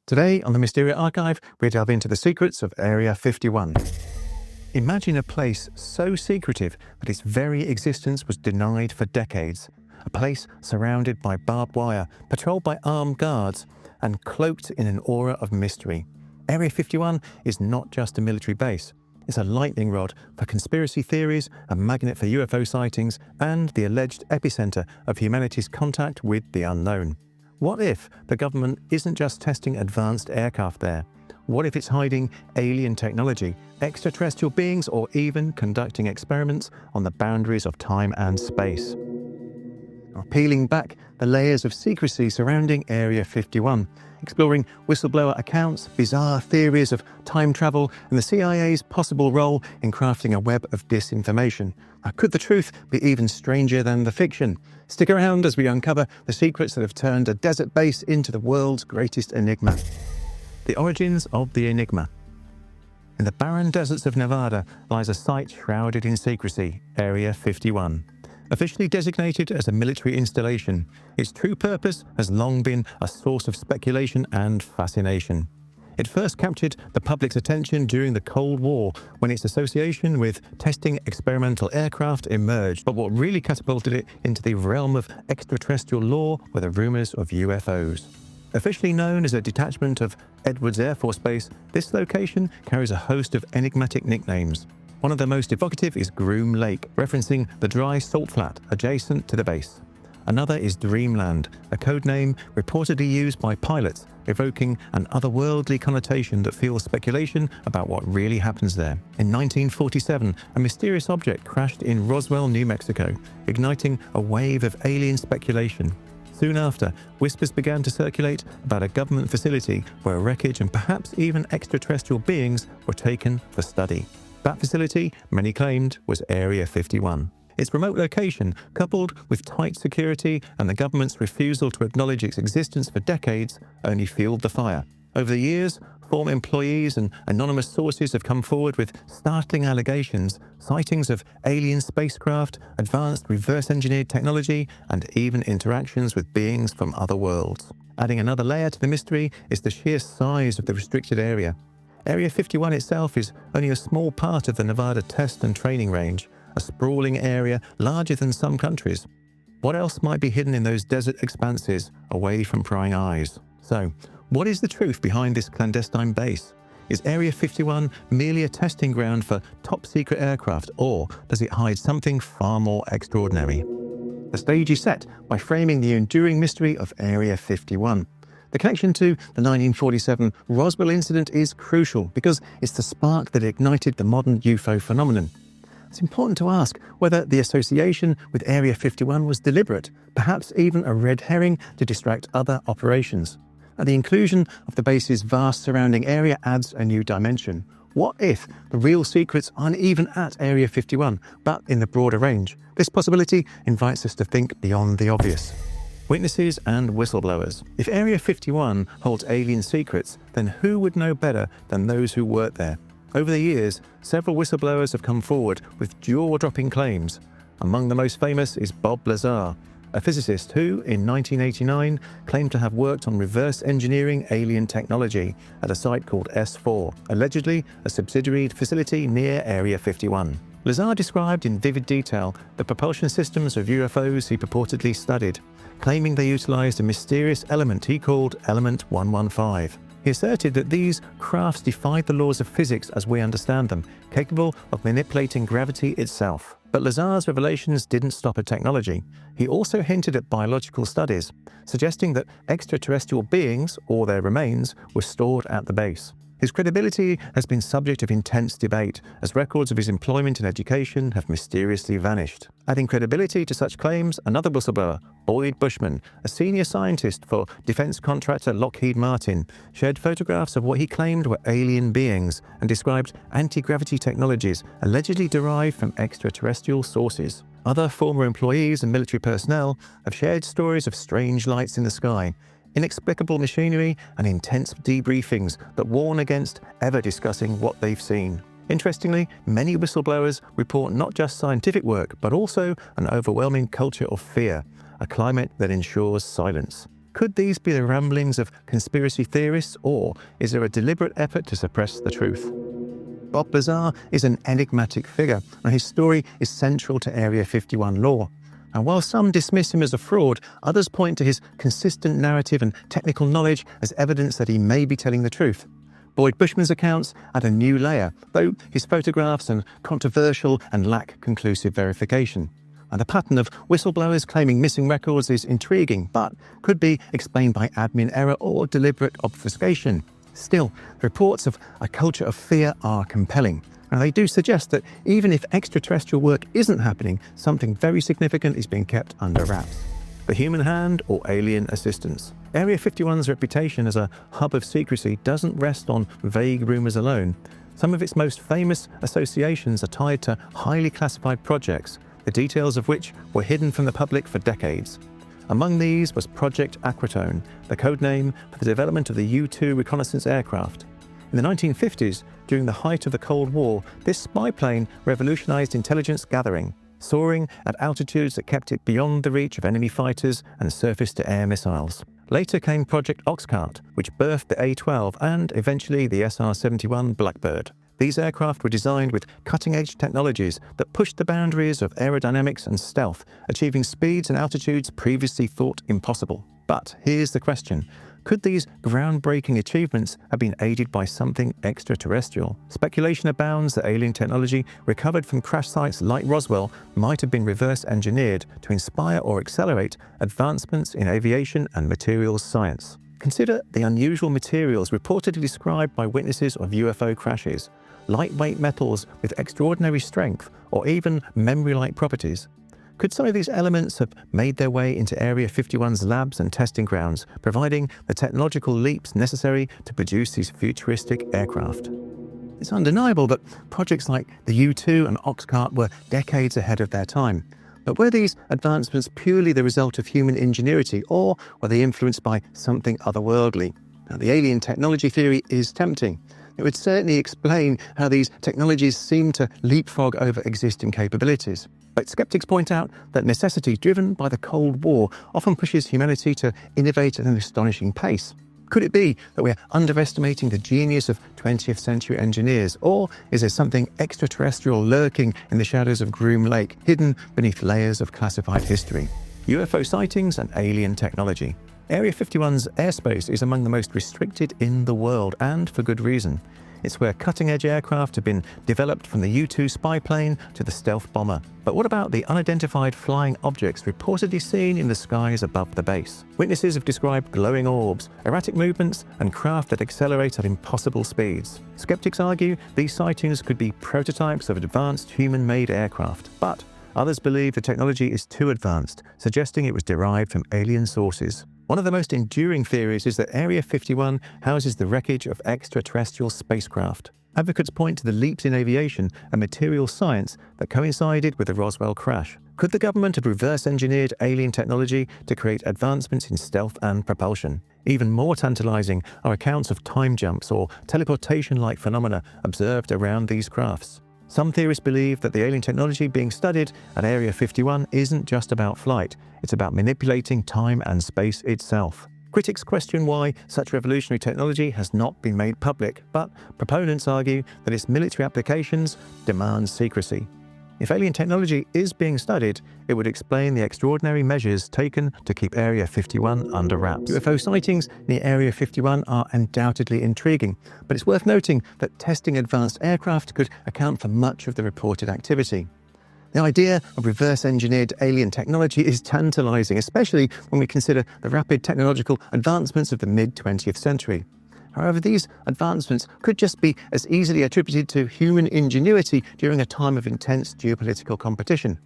Today on the Mysteria Archive, we delve into the secrets of Area 51. Imagine a place so secretive that its very existence was denied for decades. A place surrounded by barbed wire, patrolled by armed guards, and cloaked in an aura of mystery. Area 51 is not just a military base. It's a lightning rod for conspiracy theories, a magnet for UFO sightings, and the alleged epicenter of humanity's contact with the unknown. What if the government isn't just testing advanced aircraft there? What if it's hiding alien technology, extraterrestrial beings, or even conducting experiments on the boundaries of time and space? We're peeling back the layers of secrecy surrounding Area 51, exploring whistleblower accounts, bizarre theories of time travel, and the CIA's possible role in crafting a web of disinformation. Now, could the truth be even stranger than the fiction? Stick around as we uncover the secrets that have turned a desert base into the world's greatest enigma. The origins of the enigma. In the barren deserts of Nevada lies a site shrouded in secrecy, Area 51. Officially designated as a military installation, its true purpose has long been a source of speculation and fascination. It first captured the public's attention during the Cold War, when its association with testing experimental aircraft emerged. But what really catapulted it into the realm of extraterrestrial lore were the rumours of UFOs. Officially known as a detachment of Edwards Air Force Base, this location carries a host of enigmatic nicknames. One of the most evocative is Groom Lake, referencing the dry salt flat adjacent to the base. Another is Dreamland, a code name reportedly used by pilots, evoking an otherworldly connotation that fuels speculation about what really happens there. In 1947, a mysterious object crashed in Roswell, New Mexico, igniting a wave of alien speculation. Soon after, whispers began to circulate about a government facility where wreckage and perhaps even extraterrestrial beings were taken for study. That facility, many claimed, was Area 51. Its remote location, coupled with tight security and the government's refusal to acknowledge its existence for decades, only fueled the fire. Over the years, former employees and anonymous sources have come forward with startling allegations, sightings of alien spacecraft, advanced reverse-engineered technology, and even interactions with beings from other worlds. Adding another layer to the mystery is the sheer size of the restricted area. Area 51 itself is only a small part of the Nevada test and training range, a sprawling area larger than some countries. What else might be hidden in those desert expanses away from prying eyes? So, what is the truth behind this clandestine base? Is Area 51 merely a testing ground for top-secret aircraft, or does it hide something far more extraordinary? The stage is set by framing the enduring mystery of Area 51. The connection to the 1947 Roswell incident is crucial because it's the spark that ignited the modern UFO phenomenon. It's important to ask whether the association with Area 51 was deliberate, perhaps even a red herring to distract other operations. And the inclusion of the base's vast surrounding area adds a new dimension. What if the real secrets aren't even at Area 51, but in the broader range? This possibility invites us to think beyond the obvious. Witnesses and whistleblowers. If Area 51 holds alien secrets, then who would know better than those who work there? Over the years, several whistleblowers have come forward with jaw-dropping claims. Among the most famous is Bob Lazar, a physicist who, in 1989, claimed to have worked on reverse engineering alien technology at a site called S4, allegedly a subsidiary facility near Area 51. Lazar described in vivid detail the propulsion systems of UFOs he purportedly studied, claiming they utilized a mysterious element he called Element 115. He asserted that these crafts defied the laws of physics as we understand them, capable of manipulating gravity itself. But Lazar's revelations didn't stop at technology. He also hinted at biological studies, suggesting that extraterrestrial beings, or their remains, were stored at the base. His credibility has been subject of intense debate, as records of his employment and education have mysteriously vanished. Adding credibility to such claims, another whistleblower, Bushman, a senior scientist for defense contractor Lockheed Martin, shared photographs of what he claimed were alien beings and described anti-gravity technologies allegedly derived from extraterrestrial sources. Other former employees and military personnel have shared stories of strange lights in the sky, inexplicable machinery, and intense debriefings that warn against ever discussing what they've seen. Interestingly, many whistleblowers report not just scientific work, but also an overwhelming culture of fear, a climate that ensures silence. Could these be the ramblings of conspiracy theorists, or is there a deliberate effort to suppress the truth? Bob Lazar is an enigmatic figure, and his story is central to Area 51 lore. And while some dismiss him as a fraud, others point to his consistent narrative and technical knowledge as evidence that he may be telling the truth. Boyd Bushman's accounts add a new layer, though his photographs are controversial and lack conclusive verification. And the pattern of whistleblowers claiming missing records is intriguing, but could be explained by admin error or deliberate obfuscation. Still, reports of a culture of fear are compelling. And they do suggest that even if extraterrestrial work isn't happening, something very significant is being kept under wraps. The human hand or alien assistance. Area 51's reputation as a hub of secrecy doesn't rest on vague rumours alone. Some of its most famous associations are tied to highly classified projects, the details of which were hidden from the public for decades. Among these was Project OXCART, the codename for the development of the U-2 reconnaissance aircraft. In the 1950s, during the height of the Cold War, this spy plane revolutionized intelligence gathering, soaring at altitudes that kept it beyond the reach of enemy fighters and surface-to-air missiles. Later came Project OXCART, which birthed the A-12 and eventually the SR-71 Blackbird. These aircraft were designed with cutting-edge technologies that pushed the boundaries of aerodynamics and stealth, achieving speeds and altitudes previously thought impossible. But here's the question. Could these groundbreaking achievements have been aided by something extraterrestrial? Speculation abounds that alien technology recovered from crash sites like Roswell might have been reverse engineered to inspire or accelerate advancements in aviation and materials science. Consider the unusual materials reportedly described by witnesses of UFO crashes, lightweight metals with extraordinary strength or even memory-like properties. Could some of these elements have made their way into Area 51's labs and testing grounds, providing the technological leaps necessary to produce these futuristic aircraft? It's undeniable that projects like the U-2 and OXCART were decades ahead of their time. But were these advancements purely the result of human ingenuity, or were they influenced by something otherworldly? Now, the alien technology theory is tempting. It would certainly explain how these technologies seem to leapfrog over existing capabilities. But skeptics point out that necessity driven by the Cold War often pushes humanity to innovate at an astonishing pace. Could it be that we're underestimating the genius of 20th century engineers, or is there something extraterrestrial lurking in the shadows of Groom Lake, hidden beneath layers of classified history? UFO sightings and alien technology. Area 51's airspace is among the most restricted in the world, and for good reason. It's where cutting-edge aircraft have been developed, from the U-2 spy plane to the stealth bomber. But what about the unidentified flying objects reportedly seen in the skies above the base? Witnesses have described glowing orbs, erratic movements, and craft that accelerate at impossible speeds. Skeptics argue these sightings could be prototypes of advanced human-made aircraft, but others believe the technology is too advanced, suggesting it was derived from alien sources. One of the most enduring theories is that Area 51 houses the wreckage of extraterrestrial spacecraft. Advocates point to the leaps in aviation and material science that coincided with the Roswell crash. Could the government have reverse-engineered alien technology to create advancements in stealth and propulsion? Even more tantalizing are accounts of time jumps or teleportation-like phenomena observed around these crafts. Some theorists believe that the alien technology being studied at Area 51 isn't just about flight, it's about manipulating time and space itself. Critics question why such revolutionary technology has not been made public, but proponents argue that its military applications demand secrecy. If alien technology is being studied, it would explain the extraordinary measures taken to keep Area 51 under wraps. UFO sightings near Area 51 are undoubtedly intriguing, but it's worth noting that testing advanced aircraft could account for much of the reported activity. The idea of reverse-engineered alien technology is tantalizing, especially when we consider the rapid technological advancements of the mid-20th century. However, these advancements could just be as easily attributed to human ingenuity during a time of intense geopolitical competition.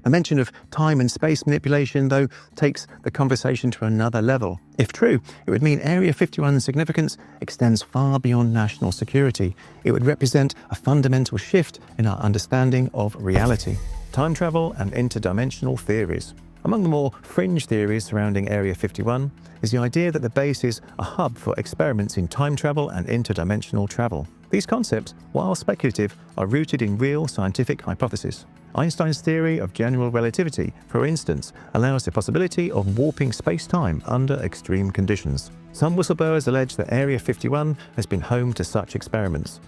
A mention of time and space manipulation, though, takes the conversation to another level. If true, it would mean Area 51's significance extends far beyond national security. It would represent a fundamental shift in our understanding of reality. Time travel and interdimensional theories. Among the more fringe theories surrounding Area 51 is the idea that the base is a hub for experiments in time travel and interdimensional travel. These concepts, while speculative, are rooted in real scientific hypotheses. Einstein's theory of general relativity, for instance, allows the possibility of warping space-time under extreme conditions. Some whistleblowers allege that Area 51 has been home to such experiments.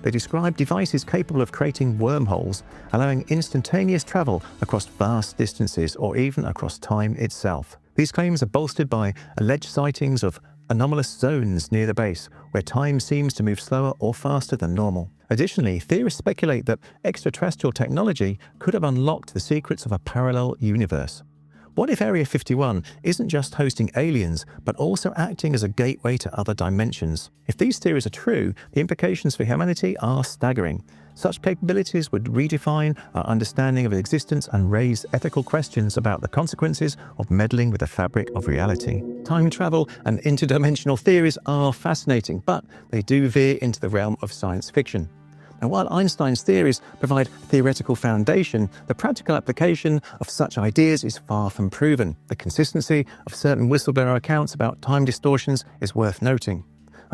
They describe devices capable of creating wormholes, allowing instantaneous travel across vast distances or even across time itself. These claims are bolstered by alleged sightings of anomalous zones near the base, where time seems to move slower or faster than normal. Additionally, theorists speculate that extraterrestrial technology could have unlocked the secrets of a parallel universe. What if Area 51 isn't just hosting aliens, but also acting as a gateway to other dimensions? If these theories are true, the implications for humanity are staggering. Such capabilities would redefine our understanding of existence and raise ethical questions about the consequences of meddling with the fabric of reality. Time travel and interdimensional theories are fascinating, but they do veer into the realm of science fiction. And while Einstein's theories provide theoretical foundation, the practical application of such ideas is far from proven. The consistency of certain whistleblower accounts about time distortions is worth noting.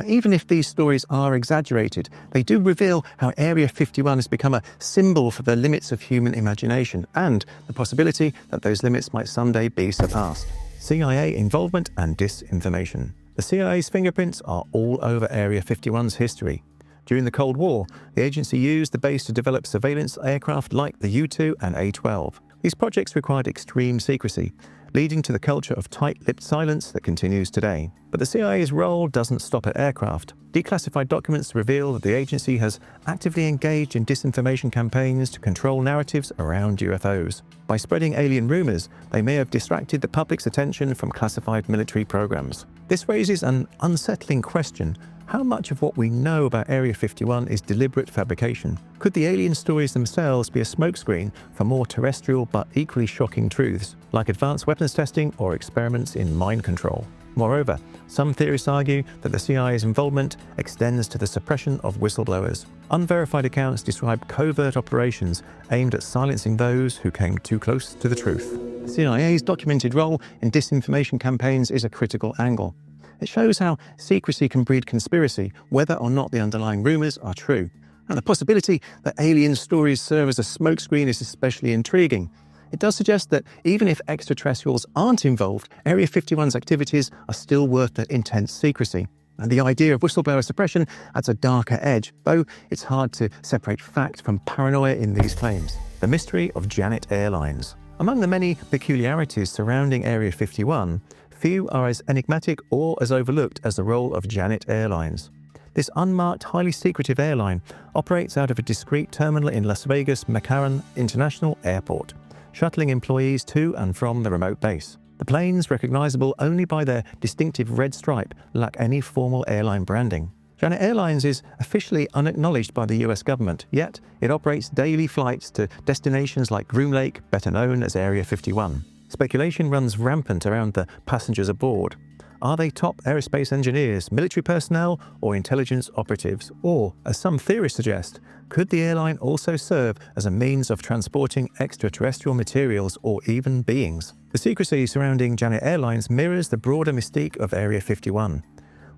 Even if these stories are exaggerated, they do reveal how Area 51 has become a symbol for the limits of human imagination and the possibility that those limits might someday be surpassed. CIA involvement and disinformation. The CIA's fingerprints are all over Area 51's history. During the Cold War, the agency used the base to develop surveillance aircraft like the U-2 and A-12. These projects required extreme secrecy, leading to the culture of tight-lipped silence that continues today. But the CIA's role doesn't stop at aircraft. Declassified documents reveal that the agency has actively engaged in disinformation campaigns to control narratives around UFOs. By spreading alien rumors, they may have distracted the public's attention from classified military programs. This raises an unsettling question. How much of what we know about Area 51 is deliberate fabrication? Could the alien stories themselves be a smokescreen for more terrestrial but equally shocking truths, like advanced weapons testing or experiments in mind control? Moreover, some theorists argue that the CIA's involvement extends to the suppression of whistleblowers. Unverified accounts describe covert operations aimed at silencing those who came too close to the truth. The CIA's documented role in disinformation campaigns is a critical angle. It shows how secrecy can breed conspiracy, whether or not the underlying rumours are true. And the possibility that alien stories serve as a smokescreen is especially intriguing. It does suggest that even if extraterrestrials aren't involved, Area 51's activities are still worth the intense secrecy. And the idea of whistleblower suppression adds a darker edge, though it's hard to separate fact from paranoia in these claims. The mystery of Janet Airlines. Among the many peculiarities surrounding Area 51, few are as enigmatic or as overlooked as the role of Janet Airlines. This unmarked, highly secretive airline operates out of a discreet terminal in Las Vegas McCarran International Airport, shuttling employees to and from the remote base. The planes, recognizable only by their distinctive red stripe, lack any formal airline branding. Janet Airlines is officially unacknowledged by the US government, yet it operates daily flights to destinations like Groom Lake, better known as Area 51. Speculation runs rampant around the passengers aboard. Are they top aerospace engineers, military personnel, or intelligence operatives? Or, as some theorists suggest, could the airline also serve as a means of transporting extraterrestrial materials or even beings? The secrecy surrounding Janet Airlines mirrors the broader mystique of Area 51.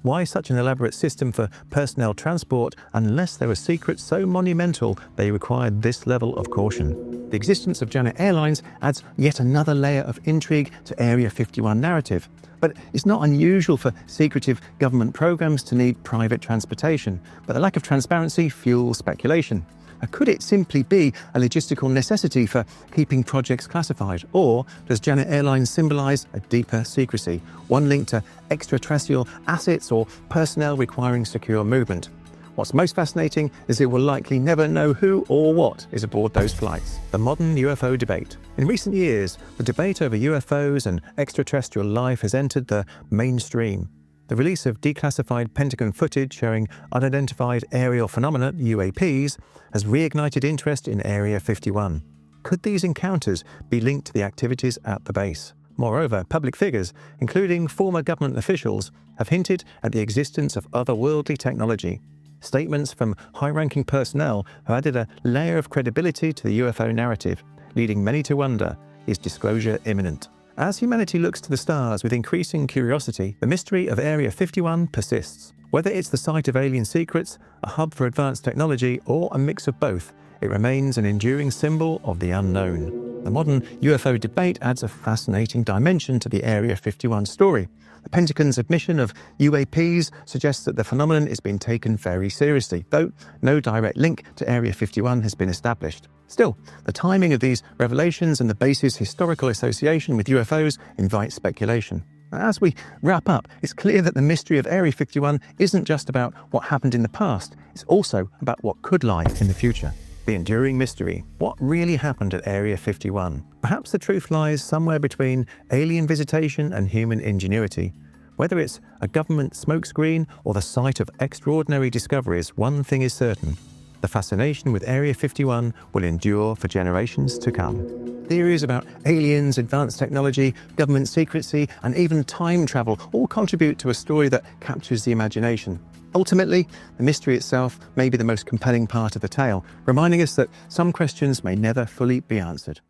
Why such an elaborate system for personnel transport unless there were secrets so monumental they required this level of caution? The existence of Janet Airlines adds yet another layer of intrigue to Area 51 narrative. But it's not unusual for secretive government programs to need private transportation, but the lack of transparency fuels speculation. Could it simply be a logistical necessity for keeping projects classified? Or does Janet Airlines symbolize a deeper secrecy, one linked to extraterrestrial assets or personnel requiring secure movement? What's most fascinating is it will likely never know who or what is aboard those flights. The modern UFO debate. In recent years, the debate over UFOs and extraterrestrial life has entered the mainstream. The release of declassified Pentagon footage showing unidentified aerial phenomena, UAPs, has reignited interest in Area 51. Could these encounters be linked to the activities at the base? Moreover, public figures, including former government officials, have hinted at the existence of otherworldly technology. Statements from high-ranking personnel have added a layer of credibility to the UFO narrative, leading many to wonder, is disclosure imminent? As humanity looks to the stars with increasing curiosity, the mystery of Area 51 persists. Whether it's the site of alien secrets, a hub for advanced technology, or a mix of both, it remains an enduring symbol of the unknown. The modern UFO debate adds a fascinating dimension to the Area 51 story. The Pentagon's admission of UAPs suggests that the phenomenon is being taken very seriously, though no direct link to Area 51 has been established. Still, the timing of these revelations and the base's historical association with UFOs invite speculation. As we wrap up, it's clear that the mystery of Area 51 isn't just about what happened in the past, it's also about what could lie in the future. The enduring mystery. What really happened at Area 51? Perhaps the truth lies somewhere between alien visitation and human ingenuity. Whether it's a government smokescreen or the site of extraordinary discoveries, one thing is certain. The fascination with Area 51 will endure for generations to come. Theories about aliens, advanced technology, government secrecy, and even time travel all contribute to a story that captures the imagination. Ultimately, the mystery itself may be the most compelling part of the tale, reminding us that some questions may never fully be answered.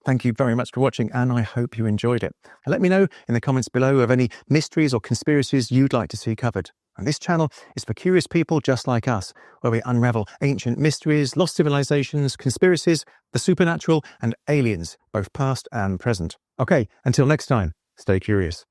Thank you very much for watching, and I hope you enjoyed it. And let me know in the comments below of any mysteries or conspiracies you'd like to see covered. And this channel is for curious people just like us, where we unravel ancient mysteries, lost civilizations, conspiracies, the supernatural, and aliens, both past and present. Okay, until next time, stay curious.